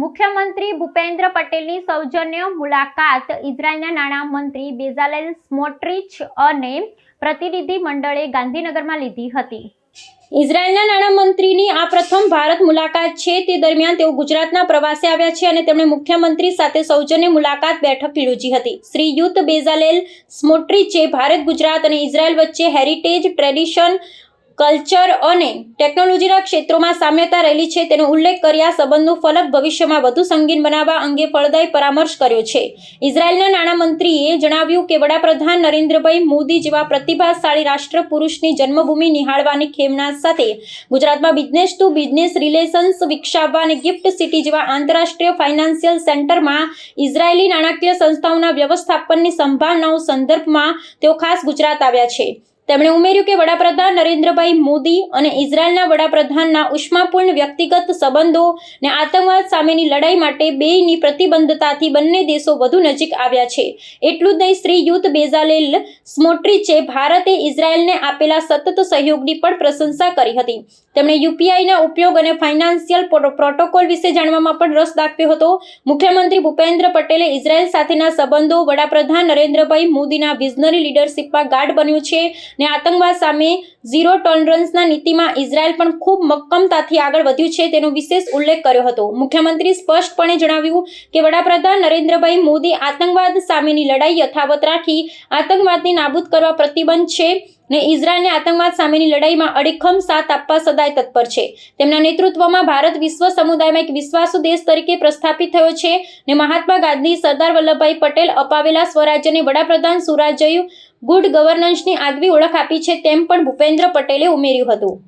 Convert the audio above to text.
મુખ્યમંત્રી ભૂપેન્દ્ર પટેલની સૌજન્ય મુલાકાત ઇઝરાયલના નાણામંત્રી બેઝાલેલ સ્મોટ્રિચ અને પ્રતિનિધિ મંડળે ગાંધીનગરમાં લીધી હતી। ઇઝરાયલના નાણામંત્રીની આ પ્રથમ ભારત મુલાકાત છે। તે દરમિયાન તેઓ ગુજરાતના પ્રવાસે આવ્યા છે અને તેમણે મુખ્યમંત્રી સાથે સૌજન્ય મુલાકાત બેઠક યોજી હતી। શ્રીયુત બેઝાલેલ સ્મોટ્રિચે ભારત, ગુજરાત અને ઇઝરાયલ વચ્ચે હેરિટેજ, ટ્રેડિશન, કલ્ચર અને ટેકનોલોજીના ક્ષેત્રોમાં સામ્યતા રહેલી છે તેનો ઉલ્લેખ કરી આ સંબંધનું ફલક ભવિષ્યમાં વધુ સંગીન બનાવવા અંગે ફળદાયી પરામર્શ કર્યો છે। ઇઝરાયલના નાણામંત્રીએ જણાવ્યું કે વડાપ્રધાન નરેન્દ્રભાઈ મોદી જેવા પ્રતિભાશાળી રાષ્ટ્રપુરુષની જન્મભૂમિ નિહાળવાની ખેમના સાથે ગુજરાતમાં બિઝનેસ ટુ બિઝનેસ રિલેશન્સ વિકસાવવા અને ગિફ્ટ સિટી જેવા આંતરરાષ્ટ્રીય ફાઇનાન્શિયલ સેન્ટરમાં ઇઝરાયેલી નાણાકીય સંસ્થાઓના વ્યવસ્થાપનની સંભાવનાઓ સંદર્ભમાં તેઓ ખાસ ગુજરાત આવ્યા છે। તેમણે ઉમેર્યું કે વડાપ્રધાન નરેન્દ્રભાઈ મોદી અને ઇઝરાયલના વડાપ્રધાનના ઉષ્માપૂર્ણ વ્યક્તિગત સંબંધો અને આતંકવાદ સામેની લડાઈ માટે બેયની પ્રતિબદ્ધતાથી બંને દેશો વધુ નજીક આવ્યા છે। એટલું જ નહીં, શ્રીયુત બેઝાલેલ સ્મોટ્રિચે ભારતે ઇઝરાયલને આપેલા સતત સહયોગની પણ પ્રશંસા કરી હતી। તેમણે યુપીઆઈના ઉપયોગ અને ફાઇનાન્શિયલ પ્રોટોકોલ વિશે જાણવામાં પણ રસ દાખવ્યો હતો। મુખ્યમંત્રી ભૂપેન્દ્ર પટેલે ઇઝરાયલ સાથેના સંબંધો વડાપ્રધાન નરેન્દ્રભાઈ મોદીના વિઝનરી લીડરશિપમાં ગાઢ બન્યું છે ને આતંકવાદ સામે ઝીરો ટોલરન્સના નીતિમાં ઇઝરાયલ પણ ખૂબ મક્કમતાથી આગળ વધ્યું છે તેનો વિશેષ ઉલ્લેખ કર્યો હતો। મુખ્યમંત્રી સ્પષ્ટપણે જણાવ્યું કે વડાપ્રધાન નરેન્દ્રભાઈ મોદી આતંકવાદ સામેની લડાઈ યથાવત રાખી આતંકવાદને નાબૂદ કરવા પ્રતિબદ્ધ છે ને ઇઝરાયલને આતંકવાદ સામેની લડાઈમાં અડીખમ સાથ આપવા સદાય તત્પર છે। તેમના નેતૃત્વમાં ભારત વિશ્વ સમુદાયમાં એક વિશ્વાસુ દેશ તરીકે પ્રસ્થાપિત થયો છે ને મહાત્મા ગાંધી, સરદાર વલ્લભભાઈ પટેલ અપાવેલા સ્વરાજ્યને વડાપ્રધાન સુરાજ્ય ગુડ ગવર્નન્સની આગવી ઓળખ આપી છે તેમ પણ ભૂપેન્દ્ર પટેલે ઉમેર્યું હતું।